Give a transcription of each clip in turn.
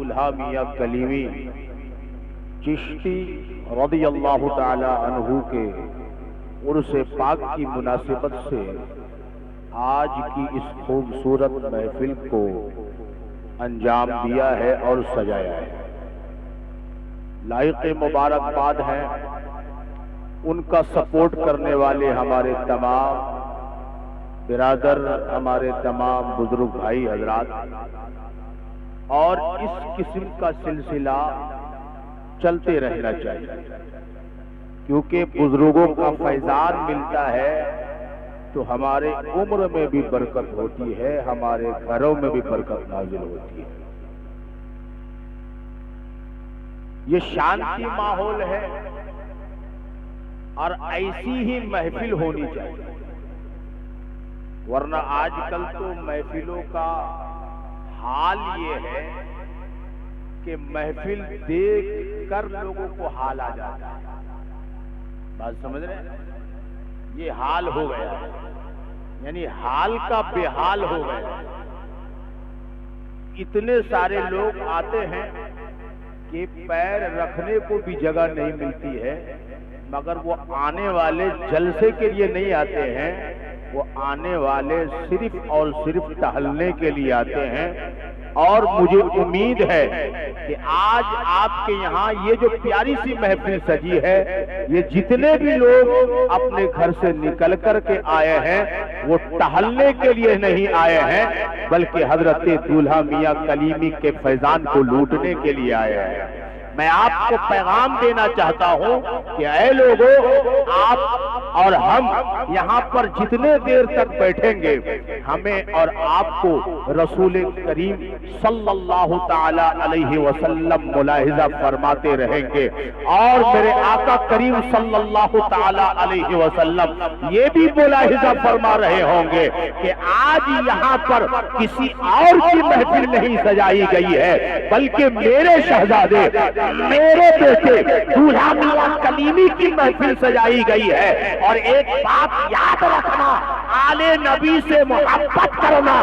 دولہا میاں کلیمی چشتی رضی اللہ تعالی عنہ کے عرس پاک کی مناسبت سے آج کی اس خوبصورت محفل کو انجام دیا ہے اور سجایا ہے۔ لائق مبارکباد ہیں ان کا سپورٹ کرنے والے ہمارے تمام برادر، ہمارے تمام بزرگ بھائی حضرات، اور اس قسم کا سلسلہ چلتے رہنا چاہیے، کیونکہ بزرگوں کا فیضان ملتا ہے تو ہمارے عمر میں بھی برکت ہوتی ہے، ہمارے گھروں میں بھی برکت نازل ہوتی ہے۔ یہ شانتی ماحول ہے اور ایسی ہی محفل ہونی چاہیے، ورنہ آج کل تو محفلوں کا حال یہ ہے کہ محفل دیکھ کر لوگوں کو حال آ جاتا ہے۔ بات سمجھ رہے ہیں؟ یہ حال ہو گیا ہے، یعنی حال کا بے حال ہو گیا ہے۔ اتنے سارے لوگ آتے ہیں کہ پیر رکھنے کو بھی جگہ نہیں ملتی ہے، مگر وہ آنے والے جلسے کے لیے نہیں آتے ہیں، وہ آنے والے صرف اور صرف ٹہلنے کے لیے آتے ہیں۔ اور مجھے امید ہے کہ آج آپ کے یہاں یہ جو پیاری سی محفل سجی ہے، یہ جتنے بھی لوگ اپنے گھر سے نکل کر کے آئے ہیں وہ ٹہلنے کے لیے نہیں آئے ہیں، بلکہ حضرت دولہا میاں کلیمی کے فیضان کو لوٹنے کے لیے آئے ہیں۔ میں آپ کو پیغام دینا چاہتا ہوں کہ اے لوگوں، آپ اور ہم یہاں پر جتنے دیر تک بیٹھیں گے، ہمیں اور آپ کو رسول کریم صلی اللہ تعالی علیہ وسلم ملاحظہ فرماتے رہیں گے، اور میرے آقا کریم صلی اللہ تعالی علیہ وسلم یہ بھی ملاحظہ فرما رہے ہوں گے کہ آج یہاں پر کسی اور کی محفل نہیں سجائی گئی ہے، بلکہ میرے شہزادے، میرے بیٹے دولہا میاں کلیمی کی محفل سجائی گئی ہے۔ اور ایک بات یاد رکھنا، آل نبی سے محبت کرنا،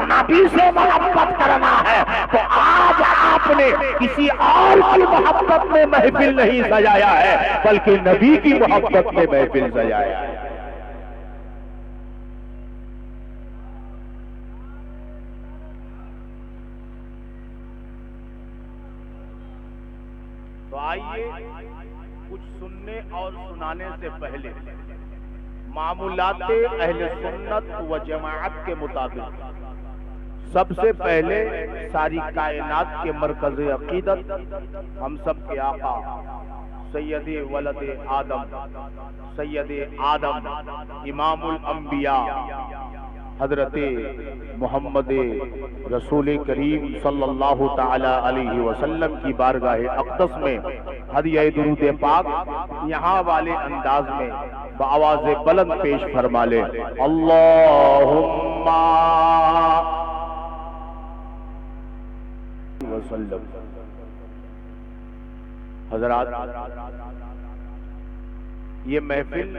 نبی سے محبت کرنا ہے، تو آج آپ نے کسی اور کی محبت میں محفل نہیں سجایا ہے، بلکہ نبی کی محبت میں محفل سجایا ہے۔ تو آئیے کچھ سننے اور سنانے سے پہلے معمولات اہل سنت و جماعت کے مطابق سب سے پہلے ساری کائنات کے مرکز عقیدت، ہم سب کے آقا سید ولد آدم، سید آدم، امام الانبیاء حضرت محمد رسول کریم صلی اللہ تعالی علیہ وسلم کی بارگاہ اقدس میں ہدیہ درود پاک یہاں والے انداز میں بآواز بلند پیش فرما لے۔ اللہم وسلم۔ حضرات، یہ محفل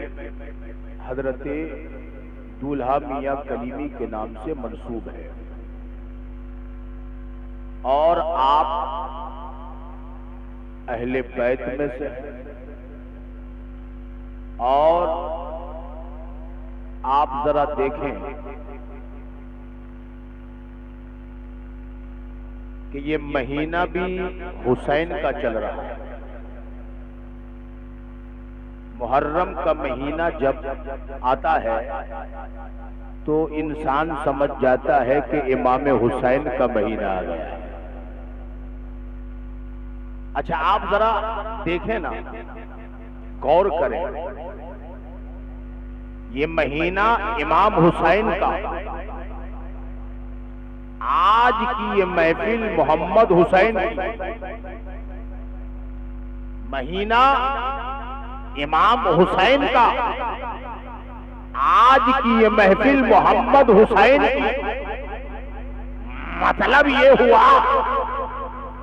حضرت دولہا میاں کلیمی کے نام سے منسوب ہے، اور آپ اہل بیت میں سے ہیں، اور آپ ذرا دیکھیں کہ یہ مہینہ بھی حسین کا چل رہا ہے۔ محرم کا مہینہ جب آتا ہے تو انسان سمجھ جاتا ہے کہ امام حسین کا مہینہ آ گیا ہے۔ اچھا آپ ذرا دیکھیں نا، غور کریں، یہ مہینہ امام حسین کا، آج کی یہ محفل محمد حسین کی، مہینہ امام حسین کا، آج کی یہ محفل محمد حسین کی۔ مطلب یہ ہوا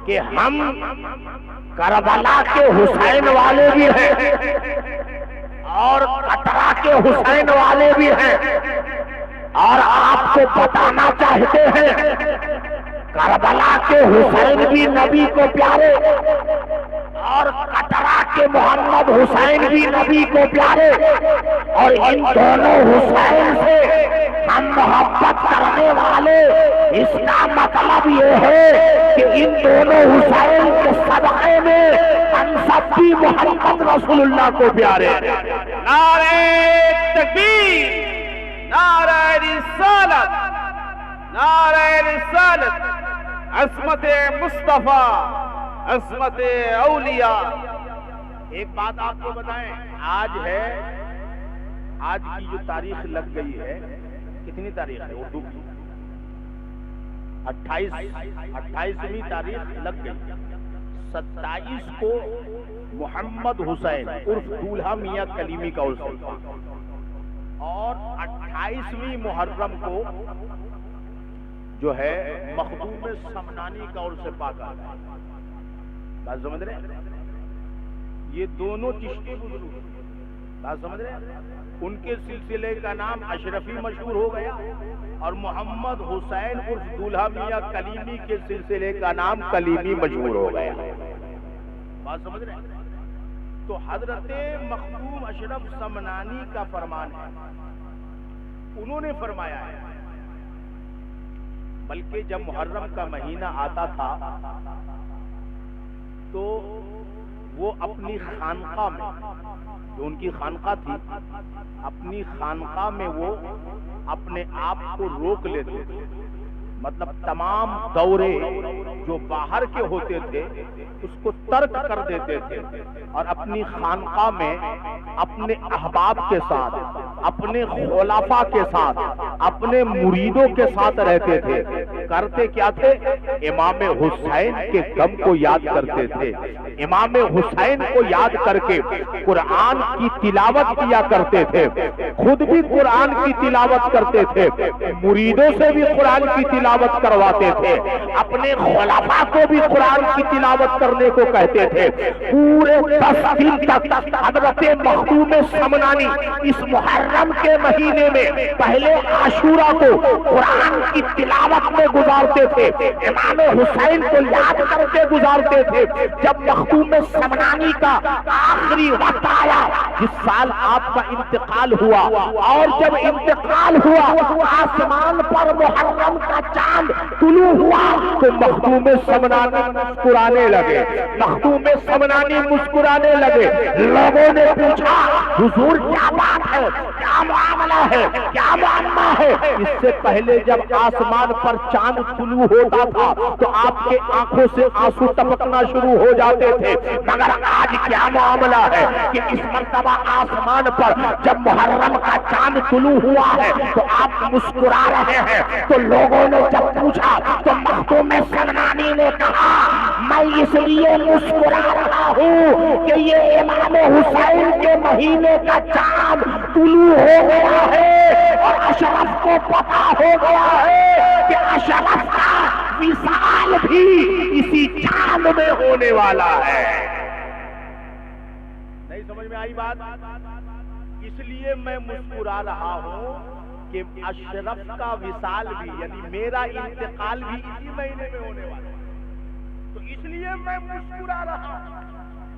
کہ ہم کربلا کے حسین والے بھی ہیں اور کٹرا کے حسین والے بھی ہیں، اور آپ کو بتانا چاہتے ہیں کربلا کے حسین بھی نبی کو پیارے اور کٹرا کے محمد حسین بھی نبی کو پیارے، اور ان دونوں حسین سے ہم محبت کرنے والے، اس کا مطلب یہ ہے کہ ان دونوں حسین کے صدقے میں ہم سب بھی محمد رسول اللہ کو پیارے۔ نعرہ تکبیر، نعرہ رسالت، نعرہ رسالت، عصمت مصطفیٰ، عصمت اولیاء۔ ایک بات آپ کو بتائیں، آج کی جو تاریخ لگ گئی ہے، کتنی تاریخ ہے اردو کی؟ 28ویں تاریخ لگ گئی۔ 27 کو محمد حسین عرف دولہا میاں کلیمی کا عرس ہے، اور 28ویں محرم کو جو ہے مخدوم سمنانی کا عرس پاک آ ہے۔ بات سمجھ رہے ہیں؟ یہ دونوں چشتی بزرگ، بات سمجھ رہے ہیں؟ ان کے سلسلے کا نام اشرفی مشہور ہو گیا، اور محمد حسین عرف دولہا میاں کلیمی کے سلسلے کا نام کلیمی مشہور ہو گیا۔ بات سمجھ رہے ہیں؟ تو حضرت مخدوم اشرف سمنانی کا فرمان ہے، انہوں نے فرمایا ہے، بلکہ جب محرم کا مہینہ آتا تھا تو وہ اپنی خانقاہ میں، جو ان کی خانقاہ تھی، اپنی خانقاہ میں وہ اپنے آپ کو روک لیتے تھے، مطلب تمام دورے جو باہر کے ہوتے تھے اس کو ترک کر دیتے تھے، اور اپنی خانقاہ میں اپنے احباب کے ساتھ، اپنے خلفاء کے ساتھ، اپنے مریدوں کے ساتھ رہتے تھے۔ کرتے کیا تھے؟ امام حسین کے غم کو یاد کرتے تھے، امام حسین کو یاد کر کے قرآن کی تلاوت کیا کرتے تھے، خود بھی قرآن کی تلاوت کرتے تھے، مریدوں سے بھی قرآن کی تلاوت کرواتے تھے، اپنے خلفاء کو بھی قرآن کی تلاوت کرنے کو کہتے تھے۔ پورے 10 دن تک حضرت مخدوم سمنانی اس محرم کے مہینے میں پہلے عاشورہ کو قرآن کی تلاوت میں گزارتے تھے، امام حسین کو یاد کر کے گزارتے تھے۔ جب مخدوم سمنانی کا آخری وقت آیا، جس سال آپ کا انتقال ہوا، اور جب انتقال ہوا آسمان پر محرم کا چاند طلوع ہوا تو مخدوم سمنانی مسکرانے لگے، مخدوم سمنانی مسکرانے لگے۔ لوگوں نے پوچھا حضور کیا بات ہے، کیا معاملہ ہے، کیا معاملہ ہے؟ اس سے پہلے جب آسمان پر چاند طلوع ہوتا تھا تو آپ کے آنکھوں سے آنسو ٹپکنا شروع ہو جاتے تھے، مگر آج کیا معاملہ ہے کہ اس مرتبہ آسمان پر جب محرم کا چاند طلوع ہوا ہے تو آپ مسکرا رہے ہیں؟ تو لوگوں نے جب پوچھا تو مخدوم سمنانی نے کہا میں اس لیے مسکرا رہا ہوں کہ یہ امام حسین کے مہینے کا چاند طلوع ہو گیا ہے، اور اشرف کو پتا ہو گیا ہے کہ اشرف کا وصال بھی اسی چاند میں ہونے والا ہے۔ نہیں سمجھ میں آئی بات؟ اس لیے میں مسکرا رہا ہوں کہ اشرف کا وصال بھی، یعنی میرا انتقال بھی اسی مہینے میں ہونے والا ہے، تو اس لیے میں مسکرا رہا ہوں،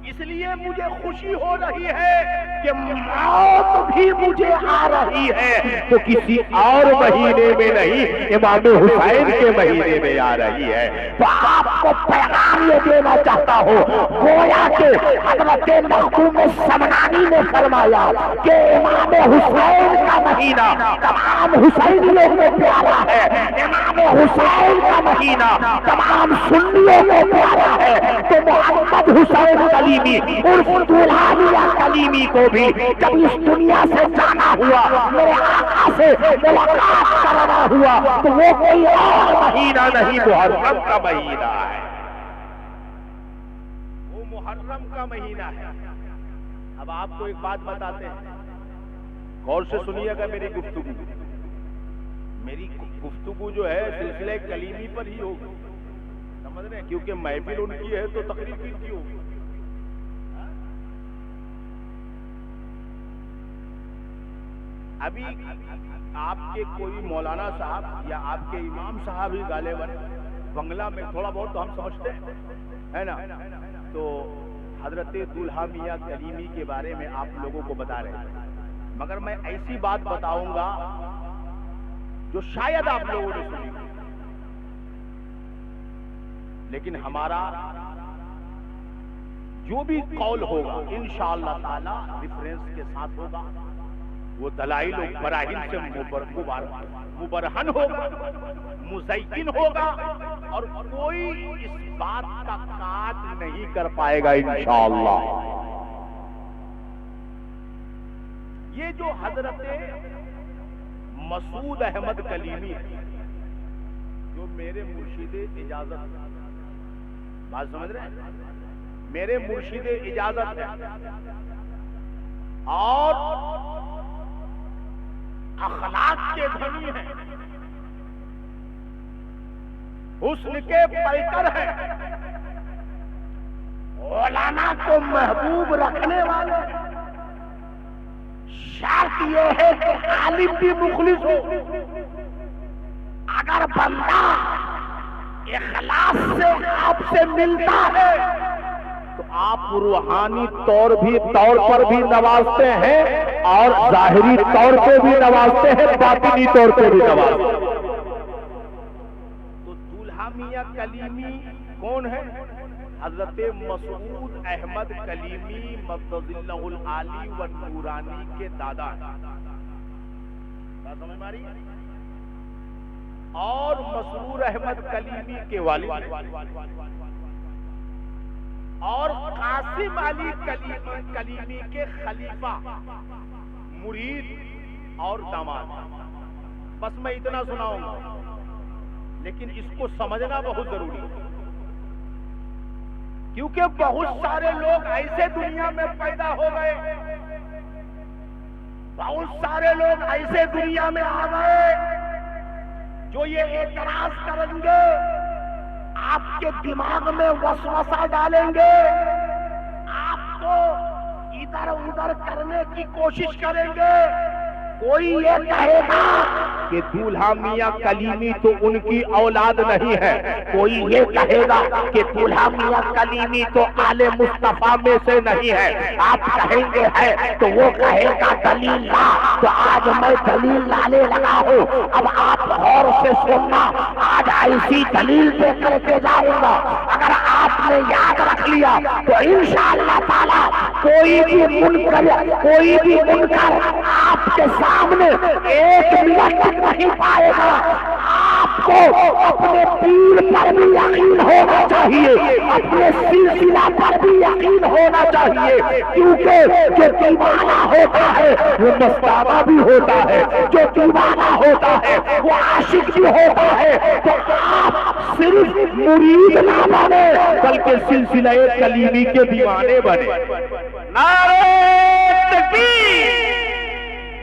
اس لیے مجھے خوشی ہو رہی ہے کہ موت بھی مجھے آ رہی ہے تو کسی اور مہینے میں نہیں، امام حسین کے مہینے میں آ رہی ہے۔ تو آپ کو پیغام یہ دینا چاہتا ہوں، گویا کہ حضرت مخدوم سمنانی نے فرمایا کہ امام حسین کا مہینہ تمام حسینیوں کو پیارا ہے، امام حسین کا مہینہ تمام سنیوں کو پیارا ہے، تو محمد حسین کلیمی عرف دولہا میاں کلیمی کو بھی جب اس دنیا سے جانا ہوا، میرے آقا سے ملاقات کرنا ہوا، تو وہ کوئی اور مہینہ نہیں، محرم کا مہینہ ہے، وہ محرم کا مہینہ ہے۔ اب آپ کو ایک بات بتاتے ہیں، غور سے سنیے گا میری گفتگو، میری گفتگو جو ہے سلسلہ کلیمی پر ہی ہوگی، سمجھ رہے ہیں؟ کیونکہ محفل ان کی ہے تو تقریر کن کی ہوگی؟ ابھی آپ کے کوئی مولانا صاحب یا آپ کے امام صاحب ہی غالباً بنگلہ میں تھوڑا بہت تو ہم سمجھتے ہیں، ہے نا؟ تو حضرت دولہا میاں کلیمی کے بارے میں آپ لوگوں کو بتا رہے ہیں، مگر میں ایسی بات بتاؤں گا جو شاید آپ لوگوں نے سنی، لیکن ہمارا جو بھی قول ہوگا انشاءاللہ تعالی ریفرنس کے ساتھ ہوگا، وہ دلائل و براہین سے مبرہن ہوگا، مزین ہوگا، اور کوئی اس بات کا کاٹ نہیں کر پائے گا انشاءاللہ۔ یہ جو حضرت مسعود احمد کلیمی ہے، جو میرے مرشد اجازت، بات سمجھ رہے ہیں؟ میرے مرشد اجازت ہے اور اخلاق کے دھنی ہیں، حسن کے پیکر ہیں، علماء کو محبوب رکھنے والے ہیں۔ شرط یہ ہے کہ عالم بھی مخلص ہو۔ اگر بندہ اخلاص سے آپ سے ملتا ہے تو آپ روحانی طور پر بھی نوازتے ہیں اور ظاہری طور پہ بھی نوازتے ہیں، باطنی طور پہ بھی نوازتے ہیں۔ تو دولہا میاں کلیمی کون ہے؟ حضرت مسعود احمد کلیمی مقدس اللہ العالی و نورانی کے دادا ہیں، بات سمجھ میں آ رہی ہے؟ اور مسرور احمد کلیمی کے والد اور قاسم علی کلیمی کے خلیفہ، مرید اور داماد۔ بس میں اتنا سناؤں گا، لیکن اس کو سمجھنا بہت ضروری ہے، کیونکہ بہت سارے لوگ ایسے دنیا میں پیدا ہو گئے، بہت سارے لوگ ایسے دنیا میں آ گئے جو یہ اعتراض کریں گے، آپ کے دماغ میں وسوسہ ڈالیں گے، آپ کو ادھر ادھر کرنے کی کوشش کریں گے۔ کوئی یہ کہے گا کہ دولہا میاں کلیمی تو ان کی اولاد نہیں ہے، کوئی یہ کہے گا کہ دولہا میاں کلیمی تو آل مصطفیٰ میں سے نہیں ہے۔ آپ کہیں گے ہے تو وہ کہے گا دلیل لا، تو آج میں دلیل لانے لگا ہوں۔ اب آپ غور سے سننا، آج ایسی دلیل پہ کر کے جاؤں گا، اگر آپ نے یاد رکھ لیا تو انشاءاللہ تعالی کوئی بھی منکر آپ کے سامنے ایک منٹ تک نہیں پائے گا۔ آپ کو اپنے پیر پر بھی یقین ہونا چاہیے، اپنے سلسلہ پر بھی یقین ہونا چاہیے، کیونکہ جو دیوانہ ہوتا ہے وہ مستانہ بھی ہوتا ہے، جو دیوانہ ہوتا ہے وہ عاشق بھی ہوتا ہے۔ تو آپ صرف مرید نہ بنے بلکہ سلسلہ کلیمی کے دیوانے بنے۔ نعرہ تکبیر،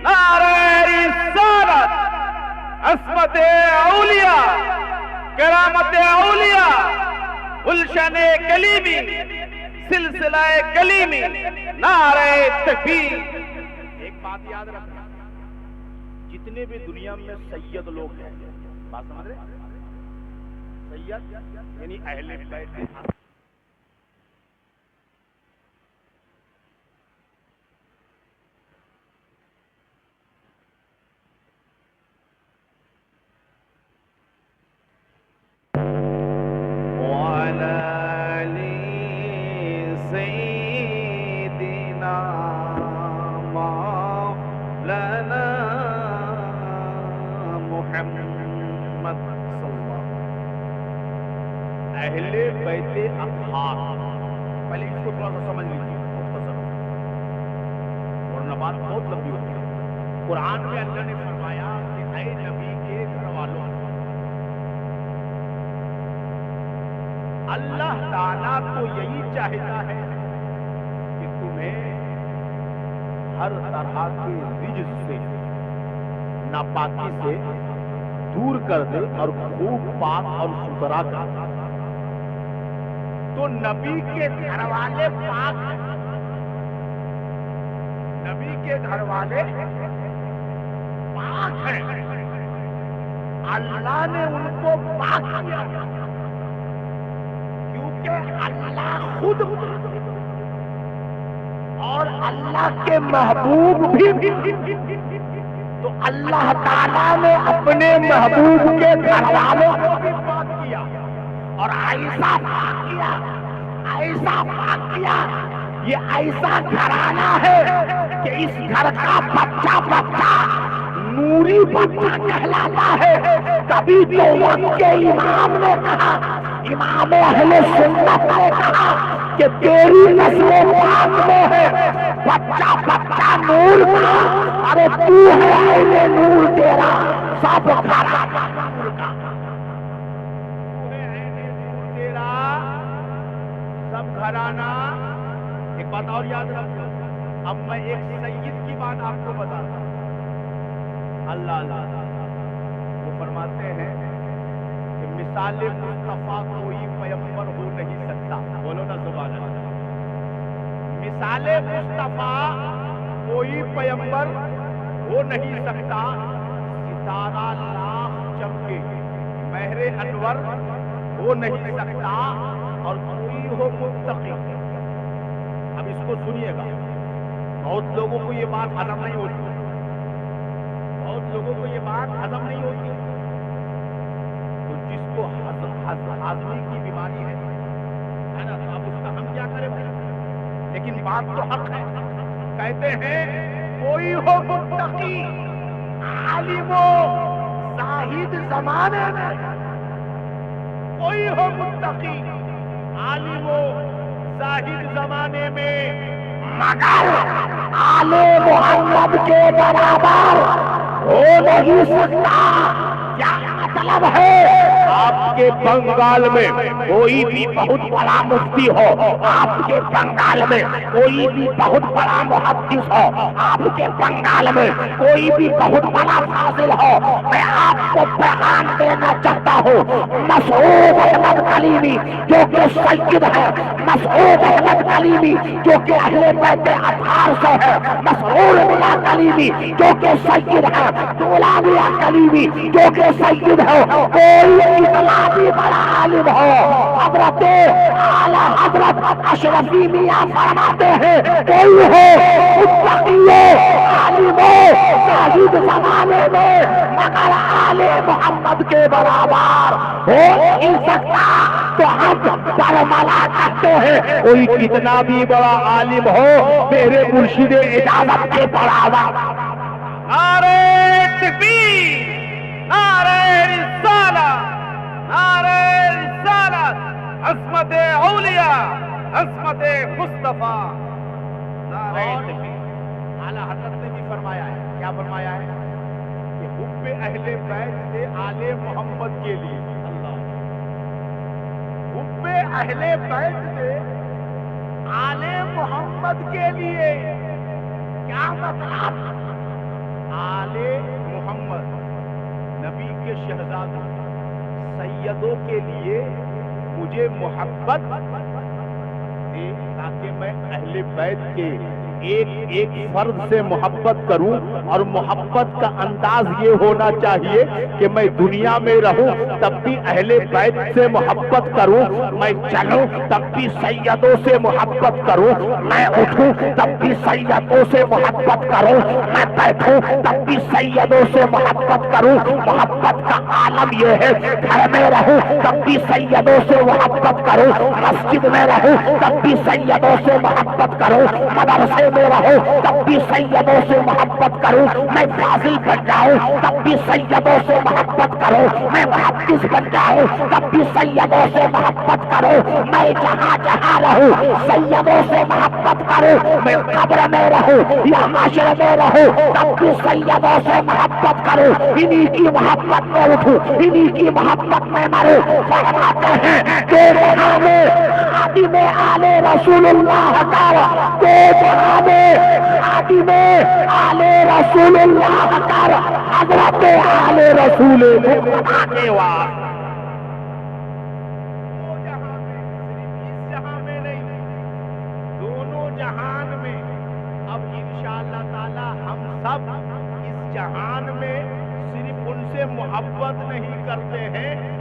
نعرہ رسالت، عصمت اولیاء، کرامت اولیاء، گلشن کلیمی، سلسلہ کلیمی، نعرہ تکبیر۔ ایک بات یاد رکھنا، جتنے بھی دنیا میں سید لوگ ہیں، بات سمجھ رہے ہیں؟ سید یعنی اہل بیت، اہل بیت اطہار۔ پہلے اس کو تھوڑا سا سمجھ لیجیے مختصر، ورنہ بات بہت لمبی ہوتی ہے۔ قرآن میں اللہ نے فرمایا کہ اے نبی کے گھر والوں، اللہ تعالیٰ تو یہی چاہتا ہے کہ تمہیں ہر طرح کے رجس سے، ناپاکی سے دور کر دے اور خوب پاک اور ستھرا کر دے۔ تو نبی کے گھر والے پاک ہیں، نبی کے گھر والے پاک ہیں، اللہ نے ان کو پاک کیا۔ کہ اللہ خود اور اللہ کے محبوب بھی، تو اللہ تعالیٰ نے اپنے محبوب کے گھر والوں کو بھی پاک کیا اور ایسا پاک کیا، ایسا پاک کیا، یہ ایسا گھرانہ ہے کہ اس گھر کا بچہ بچہ نوری بچہ کہلاتا ہے۔ کبھی تو وقت کے امام نے کہا، امام اہل سنت نے کہا کہ تیری نسل پاک میں ہے بچہ بچہ نور کا، ارے تو ہے اہل نور، تیرا سب گھرانہ نور کا، تیرا سب گھرانہ۔ ایک بات اور یاد رکھو، اب میں ایک سید کی بات آپ کو بتاتا ہوں۔ اللہ اللہ وہ فرماتے ہیں کہ مثال مصطفیٰ کوئی پیغمبر ہو نہیں سکتا، بولو نا سبحان اللہ۔ مثال مصطفیٰ کوئی پیغمبر ہو نہیں سکتا، ستارہ لاکھ چمکے مہر انور ہو نہیں سکتا، اور کوئی ہو متقی۔ اب اس کو سنیے گا، بہت لوگوں کو یہ بات ہضم نہیں ہوتی، بہت لوگوں کو یہ بات ہضم نہیں ہوتی، تو جس کو ہضمی کی بیماری ہے نا، تو اب اس کا ہم کیا کریں بھائی؟ لیکن بات تو حق ہے۔ کہتے ہیں کوئی ہو متقی، عالم و زاہد زمانے میں، کوئی ہو متقی عالم و زاہد زمانے میں، مگر آل محمد کے برابر ہو نہیں سکتا۔ کیا مطلب ہے؟ آپ کے بنگال میں کوئی بھی بہت بڑا مفتی ہو، آپ کے بنگال میں کوئی بھی بہت بڑا محدث ہو، آپ کے بنگال میں کوئی بھی بہت بڑا فاضل ہو، میں آپ کو پیغام دینا چاہتا ہوں، مسعود احمد کلیمی جو کہ سید ہے، مسعود احمد کلیمی جو کہ اہل بیت اطہار سے ہے، مسعود میاں کلیمی جو کہ سید ہے، دولا میاں کلیمی جو کہ سید ہے، کوئی اتنا بھی بڑا عالم ہو، حضرت اعلی حضرت اشرفی میاں فرماتے ہیں کوئی ہو متقی عالم زاہد زمانے میں، مگر آل محمد کے برابر ہو نہیں سکتا۔ تو ہم برملا کرتے ہیں کوئی کتنا بھی بڑا عالم ہو میرے مرشد اجازت کے برابر۔ نعرہ تکبیر، نعرہ رسالت، نعرہ رسالت، عظمت اولیاء، عظمت مصطفیٰ، نعرہ تکبیر۔ اعلیٰ حضرت نے بھی فرمایا ہے، کیا فرمایا ہے؟ کہ حب اہل بیت سے آل محمد کے لیے، حب اہل بیت سے آل محمد کے لیے، کیا مطلب؟ آل محمد نبی کے شہزادوں سیدوں کے لیے مجھے محبت دے، تاکہ میں اہل بیت کے ایک ایک فرد سے محبت کروں، اور محبت کا انداز یہ ہونا چاہیے کہ میں دنیا میں رہوں تب بھی اہل بیت سے محبت کروں، میں چلوں تب بھی سیدوں سے محبت کروں، میں اٹھوں تب بھی سیدوں سے محبت کروں، میں بیٹھوں تب بھی سیدوں سے محبت کروں۔ محبت کا عالم یہ ہے، گھر میں رہوں تب بھی سیدوں سے محبت کروں، مسجد میں رہوں تب بھی سیدوں سے محبت کروں، مدرسے میں رہوں تب بھی سیدوں سے محبت کروں، میں فاضل بن جاؤں تب بھی سیدوں سے محبت کروں، میں محدث بن جاؤں تب بھی سیدوں سے محبت کروں، میں جہاں جہاں رہوں سیدوں سے محبت کروں، میں قبر میں رہوں یا معاشرے میں رہوں تب بھی سیدوں سے محبت کروں، انہی کی محبت میں اٹھوں، انہی کی محبت میں مروں۔ فرماتے ہیں دو جہاں میں خادم آل رسول اللہ کا، دو جہاں میں خادم آل رسول اللہ کا، حضرت آل رسول مصطفیٰ کے واسطے سب اس جہان میں صرف ان سے محبت نہیں کرتے ہیں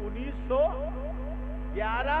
1911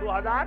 2000।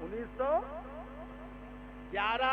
1911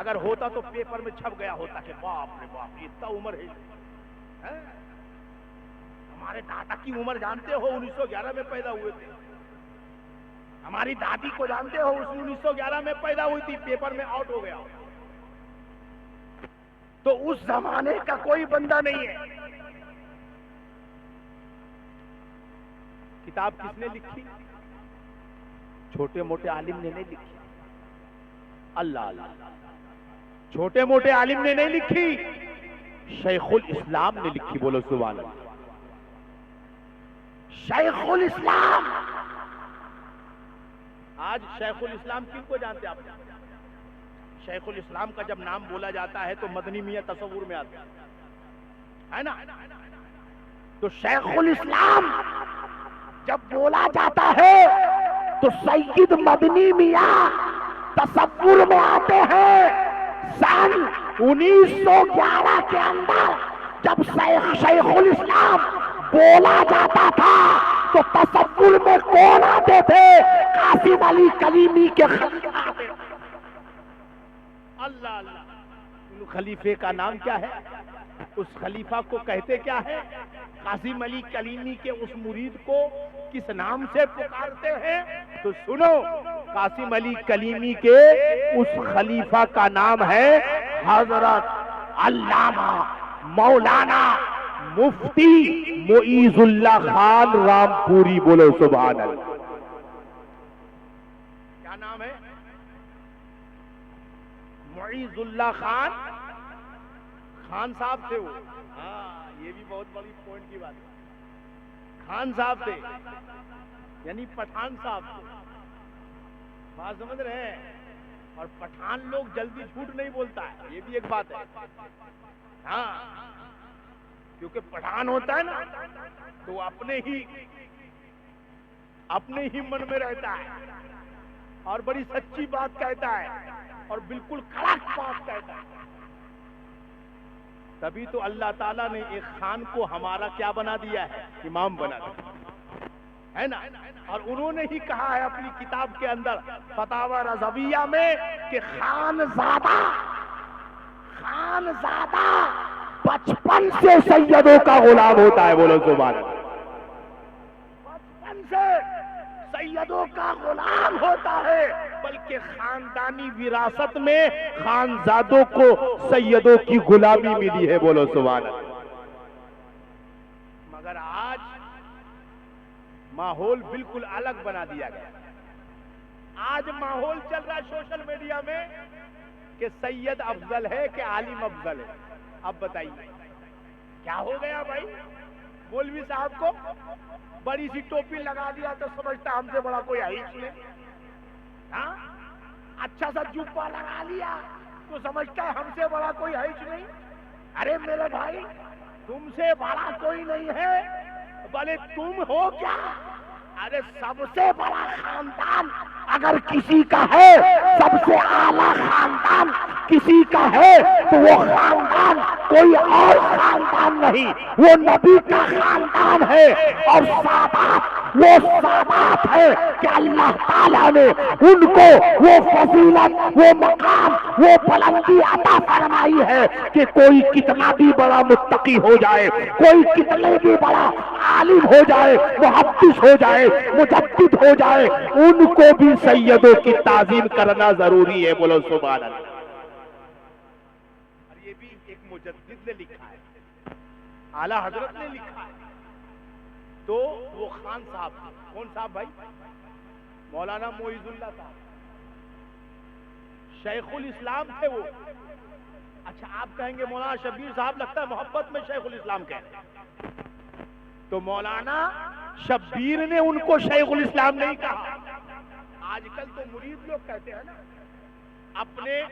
اگر ہوتا تو پیپر میں چھپ گیا ہوتا کہ باپ رے باپ اتنا عمر ہے. ہمارے دادا کی عمر جانتے ہو 1911 میں پیدا ہوئے تھے. ہماری دادی کو جانتے ہو اس 1911 میں پیدا ہوئی تھی, پیپر میں آؤٹ ہو گیا. تو اس زمانے کا کوئی بندہ نہیں ہے. کتاب کس نے لکھی؟ چھوٹے موٹے عالم نے نہیں لکھی. اللہ اللہ, چھوٹے موٹے عالم نے نہیں لکھی, شیخ الاسلام نے لکھی. بولو سبحان اللہ. شیخ الاسلام. آج شیخ الاسلام کن کو جانتے آپ؟ شیخ الاسلام کا جب نام بولا جاتا ہے تو مدنی میاں تصور میں آتا ہے نا. تو شیخ الاسلام جب بولا جاتا ہے تو سید مدنی میاں تصور میں آتے ہیں. سن 1911 کے اندر جب شیخ الاسلام بولا جاتا تھا تو تصور میں کون آتے تھے؟ قاسم علی کلیمی کے خلیفہ آتے تھے. اللہ اللہ. خلیفے کا نام کیا ہے؟ اس خلیفہ کو کہتے کیا ہے؟ قاسم علی کلیمی کے اس مرید کو کس نام سے پکارتے ہیں؟ تو سنو, قاسم علی کلیمی کے اس خلیفہ کا نام ہے حضرت علامہ مولانا مفتی معیز اللہ خان رامپوری. بولو سبحان اللہ. کیا نام ہے؟ معیز اللہ خان. خان صاحب تھے وہ. ہاں, یہ بھی بہت بڑی پوائنٹ کی بات ہے. خان صاحب تھے یعنی پٹھان صاحب تھے. بات سمجھ رہے ہیں؟ اور پٹھان لوگ جلدی جھوٹ نہیں بولتا ہے, یہ بھی ایک بات ہے. ہاں, کیونکہ پٹھان ہوتا ہے نا تو اپنے ہی من میں رہتا ہے اور بڑی سچی بات کہتا ہے اور بالکل کڑک بات کہتا ہے. تبھی تو اللہ تعالیٰ نے ایک خان کو ہمارا کیا بنا دیا ہے؟ امام بنا دیا ہے نا. اور انہوں نے ہی کہا ہے اپنی کتاب کے اندر فتاوی رضویہ میں کہ خانزادہ بچپن سے سیدوں کا غلام ہوتا ہے. بولو سبحان اللہ. بچپن سے سیدوں کا غلام ہوتا ہے, بلکہ خاندانی وراثت میں خانزادوں کو سیدوں کی غلامی ملی ہے. بولو سبحان اللہ. مگر آج ماحول بالکل الگ بنا دیا گیا. آج ماحول چل رہا ہے سوشل میڈیا میں کہ سید افضل ہے کہ عالم افضل ہے. اب بتائیے کیا ہو گیا بھائی؟ مولوی صاحب کو بڑی سی ٹوپی لگا دیا تو سمجھتا ہم سے بڑا کوئی ہے ہی نہیں. ہاں, اچھا سا جوبہ لگا لیا تو سمجھتا ہے ہم سے بڑا کوئی ہے ہی نہیں. ارے میرے بھائی, تم سے بڑا کوئی نہیں ہے, بھلے تم ہو کیا. ارے سب سے بڑا خاندان اگر کسی کا ہے, سب سے اعلیٰ خاندان کسی کا ہے تو وہ خاندان کوئی اور خاندان نہیں, وہ نبی کا خاندان ہے. اور سادات وہ سادات ہے کہ اللہ تعالیٰ نے ان کو وہ فضیلت, وہ مقام, وہ بلندی عطا فرمائی ہے کہ کوئی کتنا بھی بڑا متقی ہو جائے, کوئی کتنے بھی بڑا عالم ہو جائے, محدث ہو جائے, مجدد ہو جائے, ان کو بھی سیدوں کی تعظیم کرنا ضروری ہے. بولو سبحان اللہ. اور یہ بھی ایک مجدد نے لکھا ہے, اعلیٰ حضرت نے لکھا ہے. تو وہ خان صاحب, کون صاحب بھائی؟ مولانا معیز اللہ صاحب, شیخ الاسلام تھے وہ. اچھا, آپ کہیں گے مولانا شبیر صاحب لگتا ہے محبت میں شیخ الاسلام کہتے ہیں. تو مولانا شبیر نے ان کو شیخ الاسلام نہیں کہا. آج کل تو مرید لوگ کہتے ہیں نا, اپنے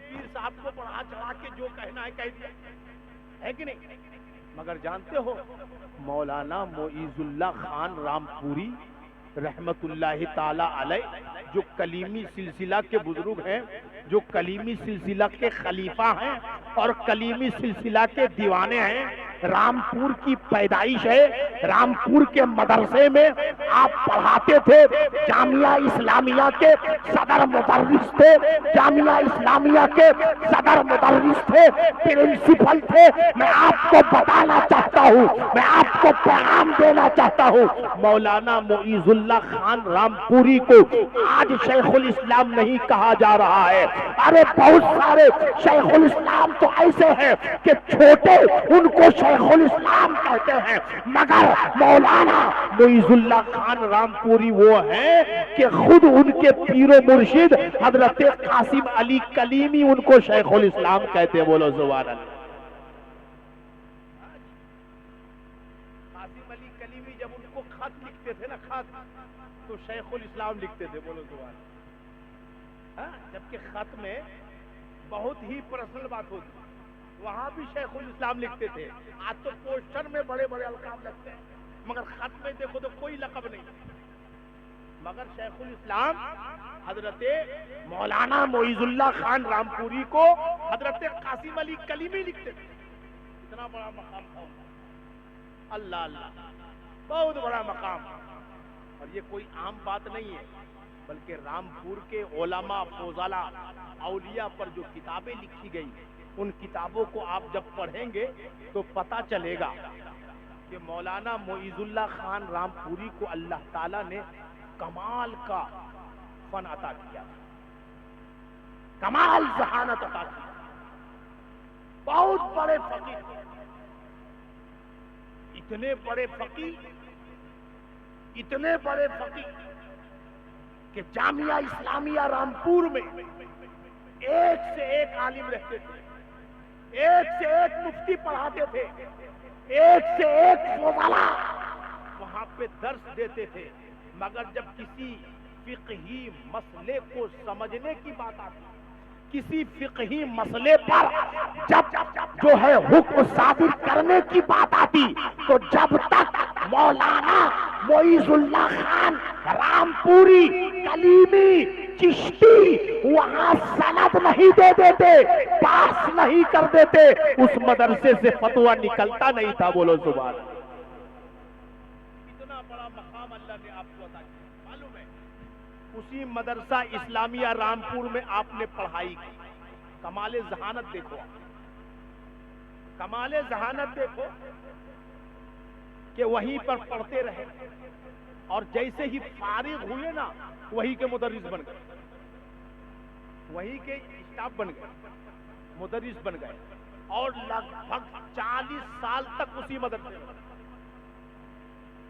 پیر صاحب کو بڑھا چڑھا کے جو کہنا ہے کہہ دیا, ہے کہ نہیں؟ مگر جانتے ہو مولانا معیز اللہ خان رامپوری رحمت اللہ تعالی علیہ, جو کلیمی سلسلہ کے بزرگ ہیں, جو کلیمی سلسلہ کے خلیفہ ہیں اور کلیمی سلسلہ کے دیوانے ہیں, رامپور کی پیدائش ہے، رامپور کے مدرسے میں آپ پڑھاتے تھے، جامعہ اسلامیہ کے صدر مدرس تھے، جامعہ اسلامیہ کے صدر مدرس تھے، پرنسپل تھے۔ میں آپ کو بتانا چاہتا ہوں، میں آپ کو پیغام دینا چاہتا ہوں، مولانا معیز اللہ خان رامپوری کو آج شیخ الاسلام نہیں کہا جا رہا ہے۔ ارے بہت سارے شیخ الاسلام تو ایسے ہیں کہ چھوٹے ان کو شیخ الاسلام کہتے ہیں، مگر مولانا معیز اللہ خان رامپوری وہ ہیں کہ خود ان کے پیر و مرشد حضرت قاسم علی کلیمی ان کو شیخ الاسلام کہتے ہیں۔ بولو سبحان اللہ۔ قاسم علی کلیمی جب ان کو خط لکھتے تھے نا، خط تو شیخ الاسلام لکھتے تھے۔ بولو سبحان اللہ۔ جبکہ خط میں بہت ہی پرسنل بات ہوتی، وہاں بھی شیخ الاسلام لکھتے تھے۔ آج تو پوسٹر میں بڑے بڑے القاب لگتے ہیں، مگر خط میں دیکھو تو کوئی لقب نہیں۔ مگر شیخ الاسلام حضرت مولانا معیز اللہ خان رامپوری کو حضرت قاسم علی کلیمی لکھتے تھے۔ اتنا بڑا مقام تھا، اللہ اللہ، بہت بڑا مقام۔ اور یہ کوئی عام بات نہیں ہے، بلکہ رامپور کے علماء فضلاء اولیاء پر جو کتابیں لکھی گئی، ان کتابوں کو آپ جب پڑھیں گے تو پتہ چلے گا کہ مولانا معیز اللہ خان رامپوری کو اللہ تعالیٰ نے کمال کا فن عطا کیا، کمال ذہانت عطا کی۔ بہت بڑے فقیر، اتنے بڑے فقیر، اتنے بڑے فقیر کہ جامعہ اسلامیہ رامپور میں ایک سے ایک عالم رہتے تھے، ایک سے ایک مفتی پڑھاتے تھے، ایک سے ایک فضلاء وہاں پہ درس دیتے تھے۔ مگر جب کسی فقہی مسئلے کو سمجھنے کی بات آتی، کسی فقہی مسئلے پر جب جو ہے حکم صادر کرنے کی بات آتی، تو جب تک مولانا معیز اللہ خان رامپوری کلیمی چشتی وہاں سند نہیں دے دیتے، پاس نہیں کر دیتے، اس مدرسے سے فتویٰ نکلتا نہیں تھا۔ بولو سبحان اللہ۔ اتنا بڑا مقام اللہ نے آپ کو عطا کیا، معلوم ہے؟ اسی مدرسہ اسلامیہ رامپور میں آپ نے پڑھائی کی۔ کمال ذہانت دیکھو، کمال ذہانت دیکھو کہ وہیں پر پڑھتے رہے، اور جیسے ہی فارغ ہوئے نا وہی کے مدرس بن گئے، وہی کے اسٹاف بن گئے، مدرس بن گئے، اور لگ بھگ 40 سال تک اسی مدرسے میں،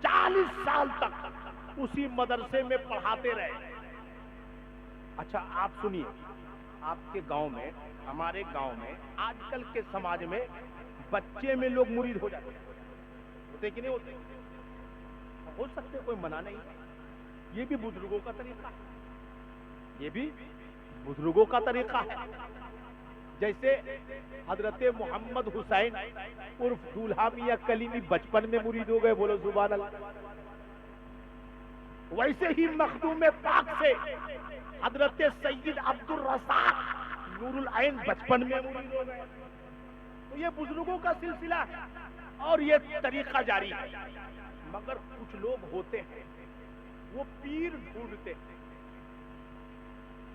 40 سال تک اسی مدرسے میں پڑھاتے رہے۔ اچھا آپ سنیے، آپ کے گاؤں میں، ہمارے گاؤں میں آج کل کے سماج میں بچے میں لوگ مرید ہو جاتے ہیں، ہوتے کہ نہیں ہوتے؟ ہو سکتے، کوئی منع نہیں، یہ بھی بزرگوں کا طریقہ ہے، یہ بھی بزرگوں کا طریقہ ہے۔ جیسے حضرت محمد حسین عرف دولہا میاں کلیمی بچپن میں مرید ہو گئے، بولو سبحان اللہ۔ ویسے ہی مخدوم پاک سے حضرت سید عبد الرزاق نور العین بچپن میں مرید ہو گئے۔ تو یہ بزرگوں کا سلسلہ ہے اور یہ طریقہ جاری ہے۔ مگر کچھ لوگ ہوتے ہیں وہ پیر ڈھونڈتے ہیں،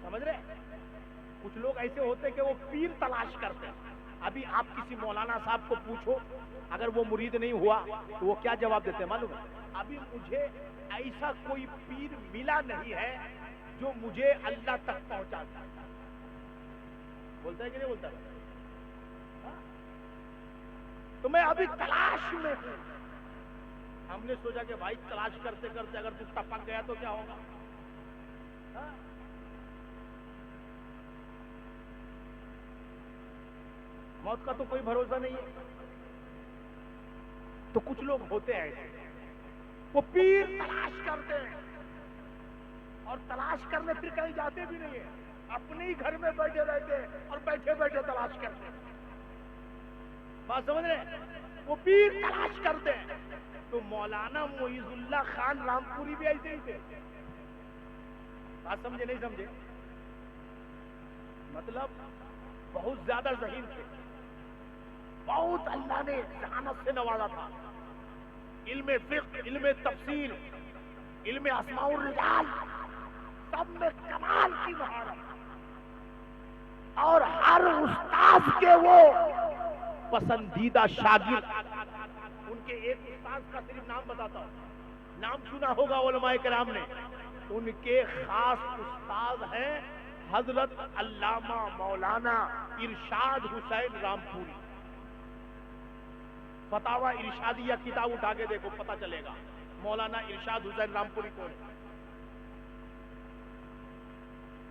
سمجھ رہے؟ کچھ لوگ ایسے ہوتے ہیں کہ وہ پیر تلاش کرتے ہیں۔ ابھی آپ کسی مولانا صاحب کو پوچھو، اگر وہ مرید نہیں ہوا تو وہ کیا جواب دیتے ہیں معلوم ہے؟ ابھی مجھے ایسا کوئی پیر ملا نہیں ہے جو مجھے اللہ تک پہنچا دے۔ بولتا ہے کہ نہیں بولتا؟ تو میں ابھی تلاش میں ہوں۔ ہم نے سوچا کہ بھائی تلاش کرتے کرتے اگر تو ٹپک گیا تو کیا ہوگا؟ موت کا تو کوئی بھروسہ نہیں ہے۔ تو کچھ لوگ ہوتے ہیں ایسے، وہ پیر تلاش کرتے ہیں، اور تلاش کرنے پھر کہیں جاتے بھی نہیں ہیں، اپنے ہی گھر میں بیٹھے رہتے ہیں اور بیٹھے بیٹھے تلاش کرتے ہیں۔ بات سمجھ رہے؟ وہ پیر تلاش کرتے ہیں۔ تو مولانا معیز اللہ خان رامپوری بھی ایسے ہی تھے۔ بات سمجھے نہیں سمجھے؟ مطلب بہت زیادہ ذہین تھے، بہت اللہ نے ذہانت سے نوازا تھا، علم فقہ، علم تفسیر، علم اسماء الرجال، سب میں کمال کی مہارت، اور ہر استاذ کے وہ پسندیدہ شاگرد. ان کے ایک استاذ کا صرف نام بتاتا ہوں، نام سنا ہوگا علماء کرام نے، ان کے خاص استاذ ہیں حضرت علامہ مولانا ارشاد حسین رامپوری. فتاوی ارشادیہ کتاب اٹھا کے دیکھو، پتہ چلے گا مولانا ارشاد حسین رامپوری کون ہے.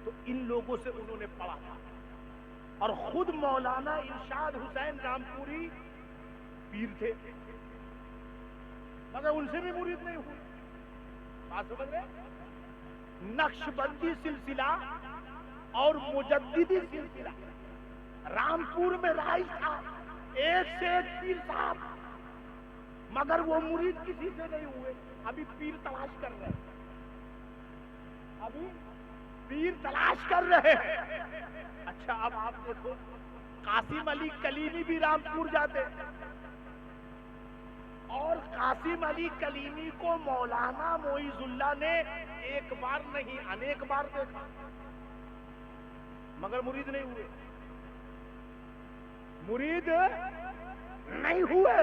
تو ان لوگوں سے انہوں نے پڑھا تھا، اور خود مولانا ارشاد حسین رامپوری پیر تھے، مگر ان سے بھی مرید نہیں ہوئی. بات سمجھ رہے؟ نقشبندی سلسلہ اور مجددی سلسلہ رامپور میں رائج تھا، ایک سے ایک پیر صاحب، مگر وہ مرید کسی سے نہیں ہوئے. ابھی پیر تلاش کر رہے ہیں، ابھی پیر تلاش کر رہے ہیں. اچھا اب آپ دیکھو، قاسم علی کلیمی بھی رامپور جاتے، اور قاسم علی کلیمی کو مولانا معیز اللہ نے ایک بار نہیں انیک بار دیکھا، مگر مرید نہیں ہوئے. مرید نہیں ہوئے،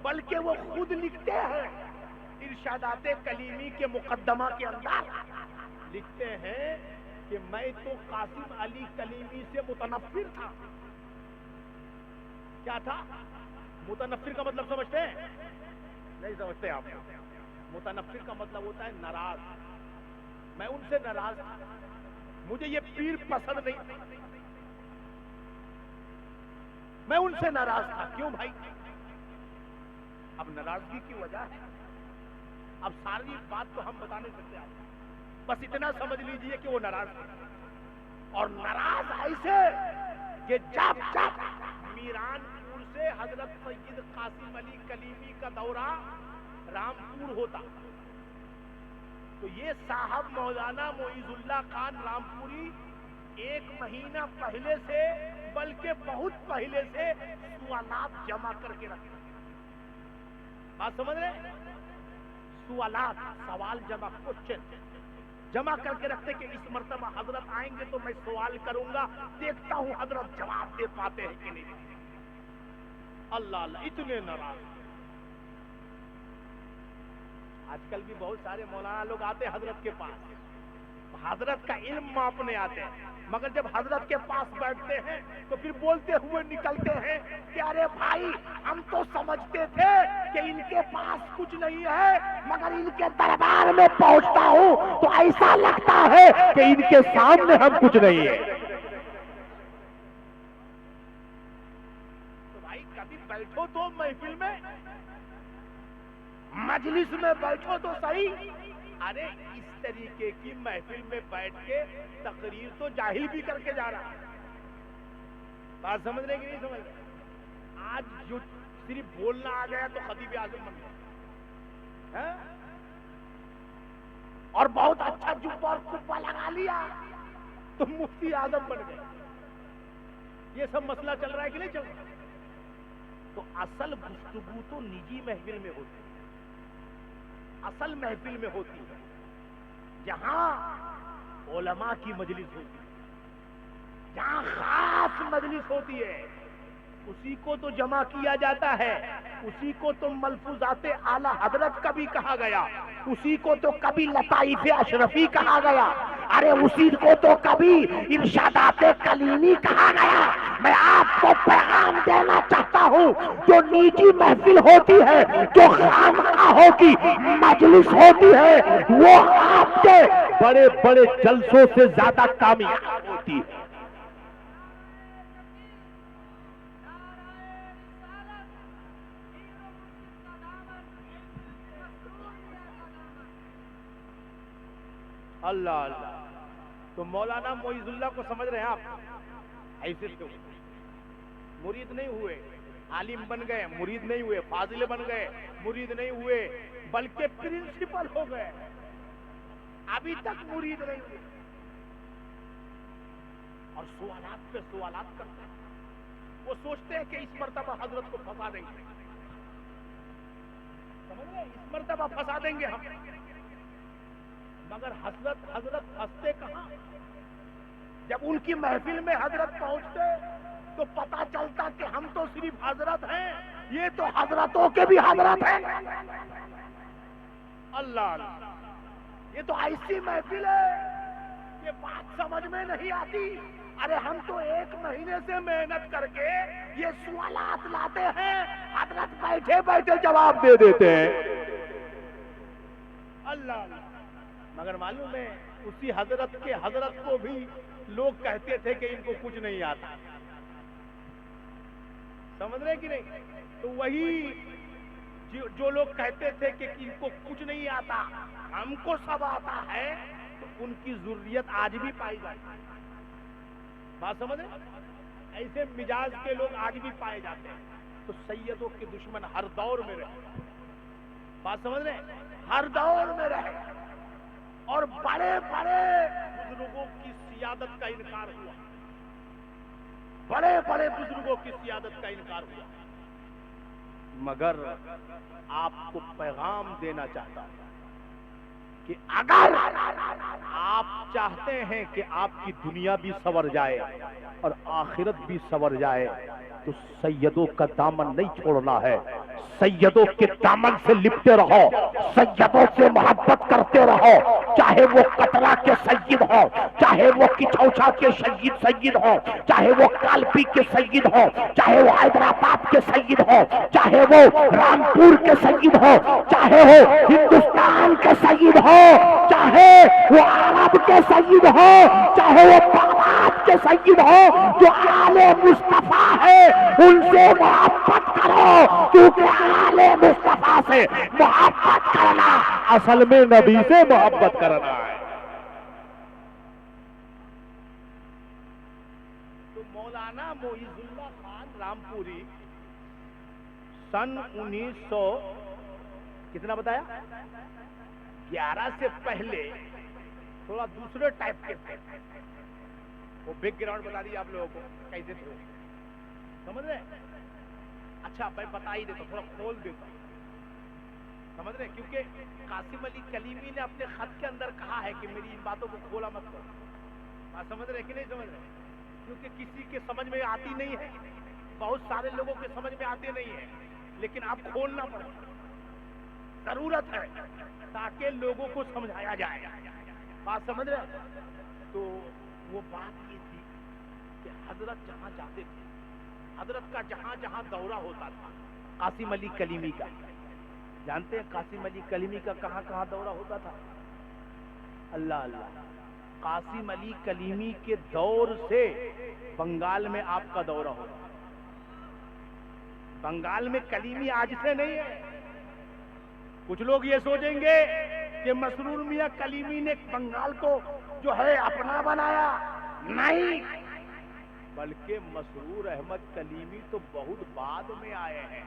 بلکہ وہ خود لکھتے ہیں ارشادات کلیمی کے مقدمہ کے اندر، لکھتے ہیں کہ میں تو قاسم علی کلیمی سے متنفر تھا. کیا تھا؟ متنفر کا مطلب سمجھتے ہیں؟ نہیں سمجھتے آپ. متنفر کا مطلب ہوتا ہے ناراض. میں ان سے ناراض تھا، مجھے یہ پیر پسند نہیں، میں ان سے ناراض تھا. کیوں بھائی؟ اب ناراضگی کی وجہ ہے، اب ساری بات تو ہم بتا نہیں سکتے آپ، بس اتنا سمجھ لیجئے کہ وہ ناراض تھے. اور ناراض ایسے کہ جب میران پور سے حضرت سید قاسم علی کلیمی کا دورہ رامپور ہوتا تو یہ صاحب مولانا معیز اللہ خان رامپوری 1 مہینہ پہلے سے، بلکہ بہت پہلے سے سوالات جمع کر کے رکھتے. بات سمجھ رہے؟ سوالات، سوال جمع، کوشچن جمع کر کے رکھتے کہ اس مرتبہ حضرت آئیں گے تو میں سوال کروں گا، دیکھتا ہوں حضرت جواب دے پاتے ہیں کہ نہیں. اللہ اللہ، اتنے ناراض. آج کل بھی بہت سارے مولانا لوگ آتے ہیں حضرت کے پاس، حضرت کا علم ماپنے آتے ہیں، مگر جب حضرت کے پاس بیٹھتے ہیں تو پھر بولتے ہوئے نکلتے ہیں کہ ارے بھائی ہم تو سمجھتے تھے کہ ان کے پاس کچھ نہیں ہے، مگر ان کے دربار میں پہنچتا ہوں تو ایسا لگتا ہے کہ ان کے سامنے ہم کچھ نہیں ہے. تو بھائی کبھی بیٹھو تو محفل میں، مجلس میں بیٹھو تو صحیح. ارے اس طریقے کی محفل میں بیٹھ کے تقریر تو جاہل بھی کر کے جا رہا ہے. بات سمجھ رہے کہ نہیں سمجھ رہے؟ آج جو صرف بولنا آ گیا تو خطیب اعظم بن گیا، اور بہت اچھا جبہ اور کپا لگا لیا تو مفتی اعظم بن گئے. یہ سب مسئلہ چل رہا ہے کہ نہیں چل رہا؟ تو اصل گفتگو تو نجی محفل میں ہوتی ہے، اصل محفل میں ہوتی ہے جہاں علماء کی مجلس ہوتی ہے، جہاں خاص مجلس ہوتی ہے، اسی کو تو جمع کیا جاتا ہے، اسی کو تو ملفوظات اعلی حضرت کبھی کہا گیا، اسی کو تو کبھی لطائف اشرفی کہا گیا، ارے اسی کو تو کبھی ارشادات کلیمی کہا گیا. میں آپ کو پیغام دینا چاہتا ہوں، جو نجی محفل ہوتی ہے، جو خانقاہوں کی مجلس ہوتی ہے، وہ آپ کے بڑے بڑے جلسوں سے زیادہ کامیاب ہوتی ہے. اللہ اللہ. تو مولانا معیز اللہ کو سمجھ رہے ہیں آپ؟ ایسے تو مرید نہیں ہوئے، عالم بن گئے، مرید نہیں ہوئے، فاضل بن گئے، مرید نہیں ہوئے، بلکہ پرنسپل ہو گئے، ابھی تک مرید نہیں ہوئے، اور سوالات پہ سوالات کرتے ہیں. وہ سوچتے ہیں کہ اس مرتبہ حضرت کو پھنسا دیں گے، سمجھ رہے ہیں؟ اس مرتبہ پھنسا دیں گے ہم، مگر حضرت ہنستے کہاں؟ جب ان کی محفل میں حضرت پہنچتے تو پتا چلتا کہ ہم تو صرف حضرت ہیں، یہ تو حضرتوں کے بھی حضرت ہیں۔ اللہ اللہ، یہ تو ایسی محفل ہے کہ بات سمجھ میں نہیں آتی۔ ارے ہم تو 1 مہینے سے محنت کر کے یہ سوالات لاتے ہیں، حضرت بیٹھے بیٹھے جواب دے دیتے ہیں۔ اللہ اللہ، مگر معلوم ہے اسی حضرت کے حضرت کو بھی لوگ کہتے تھے کہ ان کو کچھ نہیں آتا، سمجھ رہے کہ نہیں؟ تو وہی جو لوگ کہتے تھے کہ ان کو کچھ نہیں آتا، ہم کو سب آتا ہے، تو ان کی ضروریت آج بھی پائی جاتی ہے۔ بات سمجھ رہے؟ ایسے مزاج کے لوگ آج بھی پائے جاتے ہیں، تو سیدوں کے دشمن ہر دور میں رہے۔ بات سمجھ رہے؟ ہر دور میں رہے، اور بڑے بڑے بزرگوں کی سیادت کا انکار ہوا، بڑے بڑے بزرگوں کی سیادت کا انکار ہوا۔ مگر آپ کو پیغام دینا چاہتا ہوں کہ اگر آپ چاہتے ہیں کہ آپ کی دنیا بھی سنور جائے اور آخرت بھی سنور جائے، تو سیدوں کا دامن نہیں چھوڑنا ہے، سیدوں کے دامن سے لپٹے رہو، سیدوں سے محبت کرتے رہو، چاہے وہ کٹرا کے سید ہوں، چاہے وہ کچھوچا کے سید ہوں، چاہے وہ کالپی کے سید ہوں، چاہے وہ حیدرآباد کے سید ہوں، چاہے وہ رامپور کے سید ہوں، چاہے وہ ہندوستان کے سید ہوں، چاہے وہ عرب کے سید ہوں، چاہے وہ بغداد کے سید ہوں، جو آل مصطفیٰ ہے ان سے محبت کرو، کیونکہ آل مصطفیٰ سے محبت کرنا اصل میں نبی سے محبت کرنا ہے۔ تو مولانا معیز اللہ خان رامپوری سن 1900 کتنا بتایا 11 سے پہلے تھوڑا دوسرے ٹائپ کے تھے، وہ بیک گراؤنڈ بتا دیا آپ لوگوں کو کیسے تھے، سمجھ رہے ہیں؟ اچھا میں بتا ہی دیتا ہوں، تھوڑا کھول دیتا ہوں، سمجھ رہے ہیں؟ کیونکہ قاسم علی کلیمی نے اپنے خط کے اندر کہا ہے کہ میری ان باتوں کو کھولا مت کرو، آپ سمجھ رہے ہیں کہ نہیں سمجھ رہے؟ کیونکہ کسی کے سمجھ میں آتی نہیں ہے، بہت سارے لوگوں کے سمجھ میں آتے نہیں ہے، لیکن آپ کھولنا پڑے، ضرورت ہے تاکہ لوگوں کو سمجھایا جائے، بات سمجھ رہے؟ تو وہ بات یہ تھی کہ حضرت جہاں جاتے تھے، حضرت کا جہاں جہاں دورہ ہوتا تھا، قاسم علی کلیمی کا، جانتے ہیں قاسم علی کلیمی کا کہاں کہاں دورہ ہوتا تھا؟ اللہ اللہ، قاسم علی کلیمی کے دور سے بنگال میں آپ کا دورہ ہوتا، بنگال میں کلیمی آج سے نہیں ہے۔ کچھ لوگ یہ سوچیں گے کہ مسرور میاں کلیمی نے بنگال کو جو ہے اپنا بنایا، نہیں، بلکہ مسرور احمد کلیمی تو بہت بعد میں آئے ہیں۔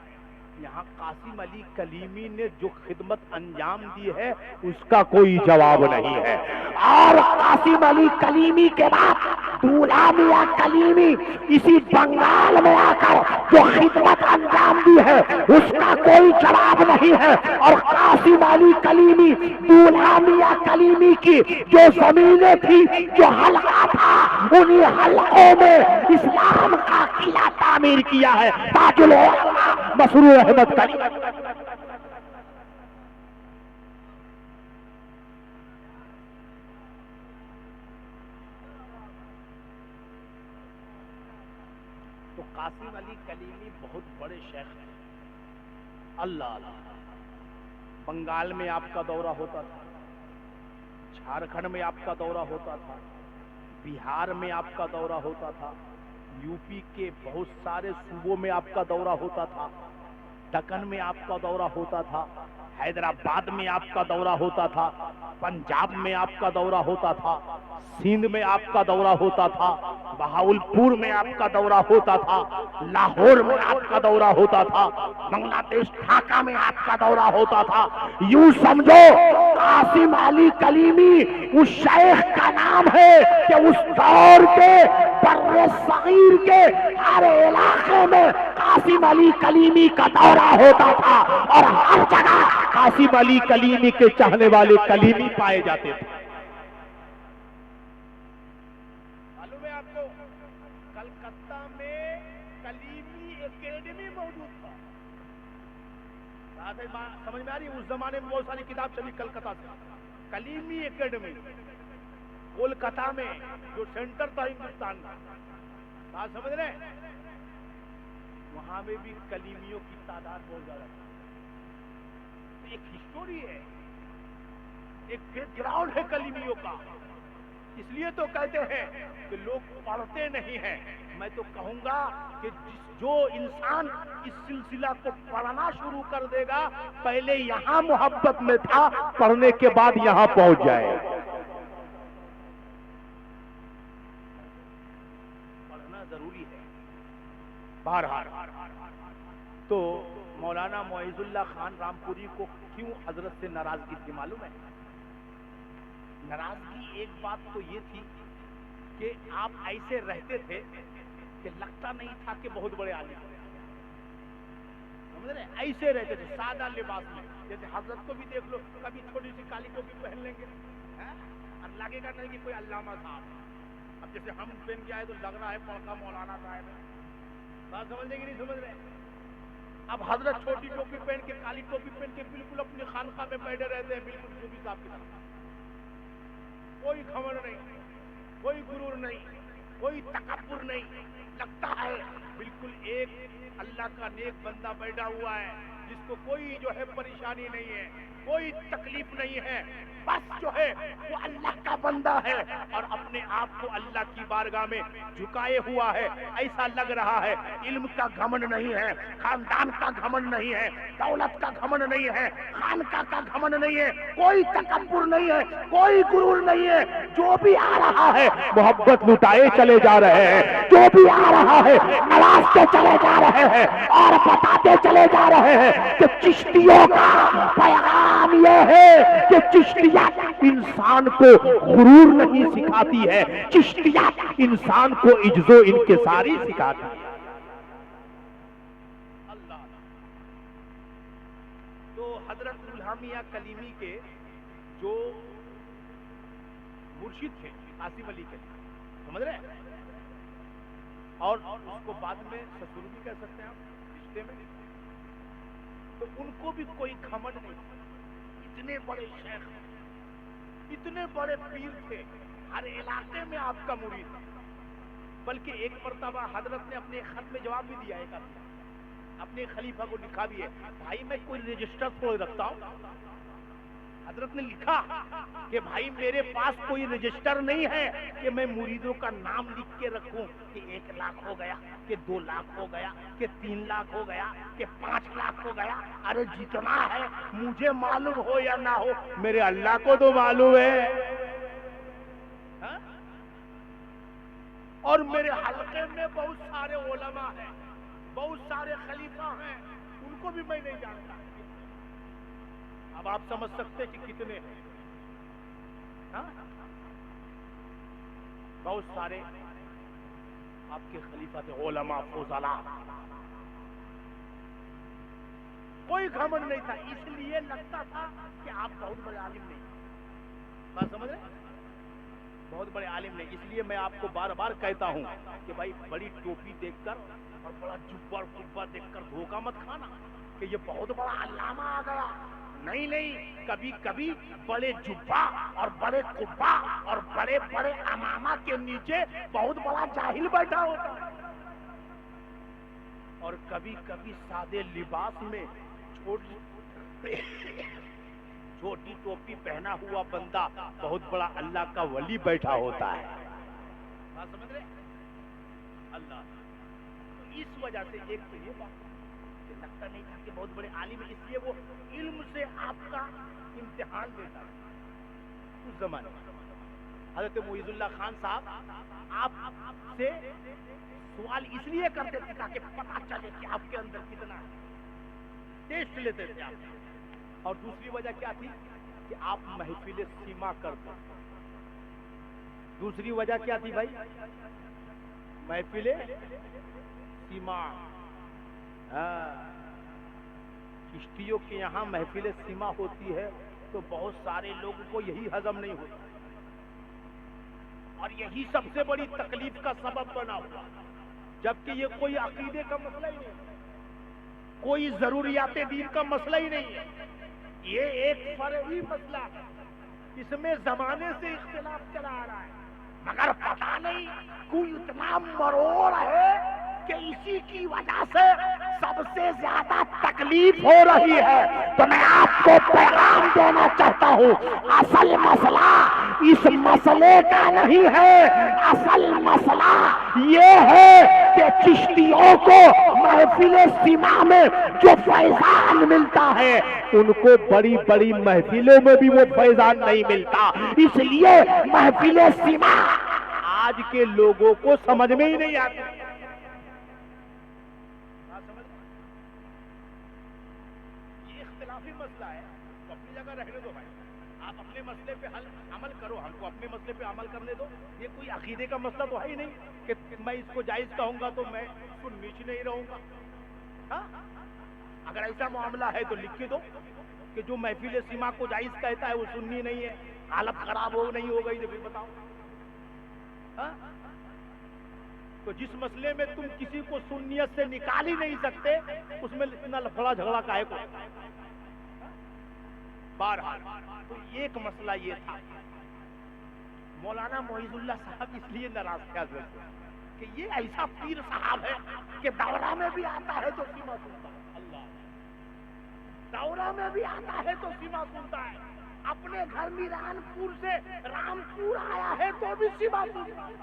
یہاں قاسم علی کلیمی نے جو خدمت انجام دی ہے اس کا کوئی جواب نہیں ہے، اور قاسم علی کلیمی کے بعد دولہ میاں کلیمی اسی بنگال میں آ کر جو خدمت انجام دی ہے اس کا کوئی جواب نہیں ہے، اور قاسم علی کلیمی دولہ میاں کلیمی کی جو زمینیں تھی، جو حلقہ تھا، انہی حلقوں میں اسلام کا قلعہ تعمیر کیا ہے، تاج العلماء مسرور احمد کلیمی۔ تو قاسم علی کلیمی بہت بڑے شیخ ہیں، اللہ اللہ، بنگال میں آپ کا دورہ ہوتا تھا، جھارکھنڈ میں آپ کا دورہ ہوتا تھا، بہار میں آپ کا دورہ ہوتا تھا، یو پی کے بہت سارے صوبوں میں آپ کا دورہ ہوتا تھا، دکن میں آپ کا دورہ ہوتا تھا، حیدرآباد میں آپ کا دورہ ہوتا تھا، پنجاب میں آپ کا دورہ ہوتا تھا، سندھ میں آپ کا دورہ ہوتا تھا، بہاولپور میں آپ کا دورہ ہوتا تھا، لاہور میں آپ کا دورہ ہوتا تھا، بنگلہ دیش ڈھاکہ میں آپ کا دورہ ہوتا تھا۔ یوں سمجھو قاسم علی کلیمی اس شیخ کا نام ہے کہ اس دور کے بر صغیر کے ہر علاقے میں قاسم علی کلیمی کا دورہ ہوتا تھا اور ہر جگہ قاسم علی کلیمی کے چاہنے والے کلیمی پائے جاتے تھے. معلوم ہے آپ کو کلکتہ میں کلیمی اکیڈمی موجود تھا. سمجھ میں آ رہی ہے؟ اس زمانے میں بہت ساری کتاب چلی کلکتہ سے. کلیمی اکیڈمی کولکتہ میں جو سینٹر تھا ہندوستان کا، بات سمجھ رہے ہیں؟ وہاں میں بھی کلیمیوں کی تعداد بہت زیادہ تھی. ایک ہسٹوری ہے، ایک بیک گراؤنڈ ہے کلیمیوں کا. اس لیے تو کہتے ہیں کہ لوگ پڑھتے نہیں ہیں. میں تو کہوں گا کہ جو انسان اس سلسلہ کو پڑھنا شروع کر دے گا، پہلے یہاں محبت میں تھا، پڑھنے کے بعد یہاں پہنچ جائے. پڑھنا ضروری ہے. بہرحال تو مولانا معیز اللہ خان رامپوری کو کیوں حضرت سے ناراضگی تھی معلوم ہے؟ ناراضگی ایک بات تو یہ تھی کہ آپ ایسے رہتے تھے کہ لگتا نہیں تھا کہ بہت بڑے عالم ہیں. سمجھ رہے ہیں؟ ایسے رہتے تھے سادہ لباس میں. جیسے حضرت کو بھی دیکھ لو، کبھی چھوٹی سی کالی ٹوپی پہن لیں گے اور لگے گا نہیں کہ کوئی علامہ صاحب. اب جیسے ہم پہن کے آئے تو لگ رہا ہے پڑکا مولانا صاحب ہے. بات سمجھنے کی نہیں سمجھ رہے؟ اب حضرت چھوٹی ٹوپی پہن کے، کالی ٹوپی پہن کے بالکل اپنی خانقاہ میں بیٹھے رہتے ہیں، بالکل صوفی صاحب کی طرح. کوئی گھمنڈ نہیں، کوئی غرور نہیں، کوئی تکبر نہیں. لگتا ہے بالکل ایک اللہ کا نیک بندہ بیٹھا ہوا ہے جس کو کوئی جو ہے پریشانی نہیں ہے، کوئی تکلیف نہیں ہے. بس جو ہے وہ اللہ کا بندہ ہے اور اپنے آپ کو اللہ کی بارگاہ میں جھکائے ہوا ہے. ایسا لگ رہا ہے علم کا گھمنڈ نہیں ہے، خاندان کا گھمنڈ نہیں ہے، دولت کا گھمنڈ نہیں ہے، خانقاہ کا گھمنڈ نہیں ہے، کوئی تکبر نہیں ہے، کوئی غرور نہیں ہے. جو بھی آ رہا ہے محبت لٹائے چلے جا رہے ہیں، جو بھی آ رہا ہے نوازتے چلے جا رہے ہیں اور بتاتے چلے جا رہے ہیں کہ چشتیوں کا پیغام یہ ہے کہ چشتیات انسان کو غرور نہیں سکھاتی ہے، چشتیات انسان کو عجز و انکساری سکھاتی ہے. اللہ. تو حضرت الہامیہ کلیمی کے جو مرشد تھے قاسم علی کلیمی، سمجھ رہے ہیں؟ اور اس کو بعد میں سسر بھی کہہ سکتے ہیں آپ رشتے میں. تو ان کو بھی کوئی گھمنڈ نہیں. اتنے بڑے شیخ، اتنے بڑے پیر تھے، ہر علاقے میں آپ کا مرید تھا. بلکہ ایک مرتبہ حضرت نے اپنے خط میں جواب بھی دیا ہے، اپنے خلیفہ کو لکھا بھی ہے، بھائی میں کوئی رجسٹر تھوڑے رکھتا ہوں. حضرت نے لکھا کہ بھائی میرے پاس کوئی رجسٹر نہیں ہے کہ میں مریدوں کا نام لکھ کے رکھوں کہ 1 لاکھ ہو گیا، کہ 2 لاکھ ہو گیا، کہ 3 لاکھ ہو گیا، کہ 5 لاکھ ہو گیا. ارے جتنا ہے مجھے معلوم ہو یا نہ ہو، میرے اللہ کو تو معلوم ہے. اور میرے حلقے میں بہت سارے علماء ہیں، بہت سارے خلیفہ ہیں، ان کو بھی میں نہیں جانتا. اب آپ سمجھ سکتے کہ کتنے ہیں. بہت سارے آپ کے خلیفہ تھے، علماء فضلاء. کوئی گھمنڈ نہیں تھا، اس لیے لگتا تھا کہ آپ بہت بڑے عالم نہیں. بات سمجھ رہے؟ بہت بڑے عالم نہیں. اس لیے میں آپ کو بار بار کہتا ہوں کہ بھائی بڑی ٹوپی دیکھ کر اور بڑا جبہ اور قبہ دیکھ کر دھوکہ مت کھانا کہ یہ بہت بڑا علامہ آ گیا. نہیں نہیں، کبھی کبھی بڑے جبہ اور بڑے قبہ اور بڑے بڑے امامہ کے نیچے بہت بڑا جاہل بیٹھا ہوتا ہے. اور کبھی کبھی سادے لباس میں چھوٹی ٹوپی پہنا ہوا بندہ بہت بڑا اللہ کا ولی بیٹھا ہوتا ہے. بات سمجھ رہے؟ اللہ. تو اس وجہ سے ایک تو یہ بات کہ لگتا نہیں تھا کہ بہت بڑے عالم ہیں، اس لیے وہ علم سے آپ کا امتحان لیتا ہے. اس زمانے حضرت معیز اللہ خان صاحب آپ سے سوال اس لیے کرتے تھے تاکہ پتہ چلے کہ آپ کے اندر کتنا ہے، ٹیسٹ لیتے تھے آپ. اور دوسری وجہ کیا تھی کہ آپ محفل سیما کرتے. دوسری وجہ کیا تھی بھائی؟ محفل سیما، چشتیوں کے یہاں محفل سیما ہوتی ہے تو بہت سارے لوگوں کو یہی ہضم نہیں ہوتا، اور یہی سب سے بڑی تکلیف کا سبب بنا ہوا، جبکہ یہ کوئی عقیدے کا مسئلہ ہی نہیں، کوئی ضروریات دین کا مسئلہ ہی نہیں ہے، یہ ایک فرعی مسئلہ ہے، اس میں زمانے سے اختلاف چلا آ رہا ہے، مگر پتہ نہیں کوئی اتنا مروڑ ہے کہ اسی کی وجہ سے سب سے زیادہ تکلیف ہو رہی ہے۔ تو میں آپ کو پیغام دینا چاہتا ہوں، اصل مسئلہ اس مسئلے کا نہیں ہے، اصل مسئلہ یہ ہے کہ چشتیوں کو محفل سیما میں جو فیضان ملتا ہے ان کو بڑی بڑی محفلوں میں بھی وہ فیضان نہیں ملتا، اس لیے محفل سیما آج کے لوگوں کو سمجھ میں ہی نہیں آتا۔ یہ اختلافی مسئلہ ہے، تو اپنی جگہ رہنے دو بھائی، آپ اپنے مسئلے پہ عمل کرو، ہم کو اپنے مسئلے پہ عمل کرنے دو۔ یہ کوئی عقیدے کا مسئلہ تو ہے ہی نہیں کہ میں اس کو جائز کہوں گا تو میں اس کو نیچے نہیں رہوں گا۔ ہاں، اگر ایسا معاملہ ہے تو لکھ کے دو کہ جو محفل سیما کو جائز کہتا ہے وہ سنی نہیں ہے، حالت خراب ہو نہیں ہو گئی تو پھر بتاؤ۔ ہاں؟ تو جس مسئلے میں تم کسی کو سنیت سے نکال ہی نہیں سکتے اس میں اتنا لفڑا جھگڑا کاہے کو؟ بہرحال تو ایک مسئلہ یہ تھا، مولانا معیز اللہ صاحب اس لیے ناراض تھے حضرت سے کہ یہ ایسا پیر صاحب ہے کہ دورہ میں بھی آتا ہے تو سیما سنتا ہے، اللہ دورہ میں بھی آتا ہے تو سیما سنتا ہے، اپنے گھر میران پور سے رامپور آیا ہے تو بھی سیما سنتا ہے۔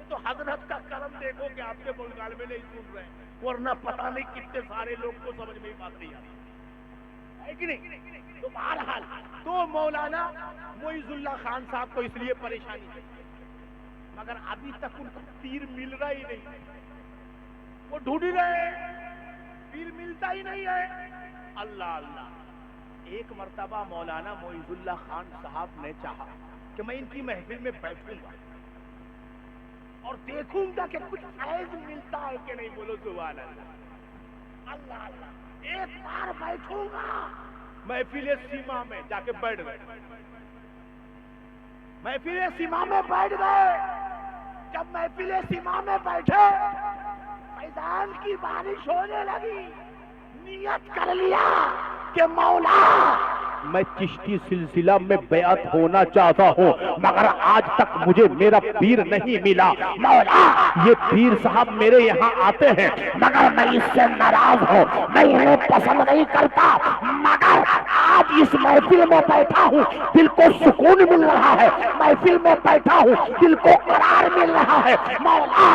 تو حضرت کا کرم دیکھو کہ آپ کے بنگال میں نہیں سن رہے ہیں، ورنہ پتہ نہیں کتنے سارے لوگ کو سمجھ میں بات نہیں آتی ہے کہ نہیں۔ تو بہرحال تو مولانا معیز اللہ خان صاحب کو اس لیے پریشانی ہے، مگر ابھی تک ان کو پیر مل رہا ہی نہیں، وہ ڈھونڈ رہے ہیں، پیر ملتا ہی نہیں ہے۔ اللہ اللہ، ایک مرتبہ مولانا معیز اللہ خان صاحب نے چاہا کہ میں ان کی محفل میں بیٹھوں گا اور دیکھوں گا کہ کچھ فیض ملتا ہے کہ نہیں، بولو سبحان اللہ۔ اللہ اللہ، ایک بار بیٹھوں گا محفل سیما میں، جا کے بیٹھ گئے، محفل سیما میں بیٹھ گئے۔ جب محفل سیما میں بیٹھے فیضان کی بارش ہونے لگی، نیت کر لیا کہ مولا میں چشتی سلسلہ میں بیعت ہونا چاہتا ہوں، مگر آج تک مجھے میرا پیر نہیں ملا، مولا یہ پیر صاحب میرے یہاں آتے ہیں مگر میں اس سے ناراض ہوں، میں انہیں پسند نہیں کرتا، مگر آج اس محفل میں بیٹھا ہوں دل کو سکون مل رہا ہے، محفل میں بیٹھا ہوں دل کو قرار مل رہا ہے، مولا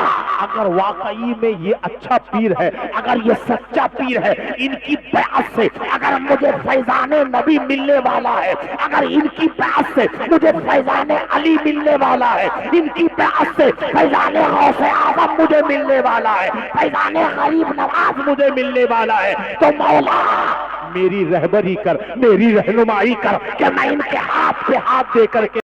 اگر واقعی میں یہ اچھا پیر ہے، اگر یہ سچا پیر ہے، ان کی بیعت سے اگر مجھے فیضان نبی ملنے والا ہے، اگر ان کی بیعت سے مجھے فیضان علی ملنے والا ہے، ان کی بیعت سے فیضان غوث اعظم مجھے ملنے والا ہے، فیضان غریب نواز مجھے ملنے والا ہے، تو مولا میری رہبری کر، میری رہنمائی کر کہ میں ان کے ہاتھ پہ ہاتھ دے کر کے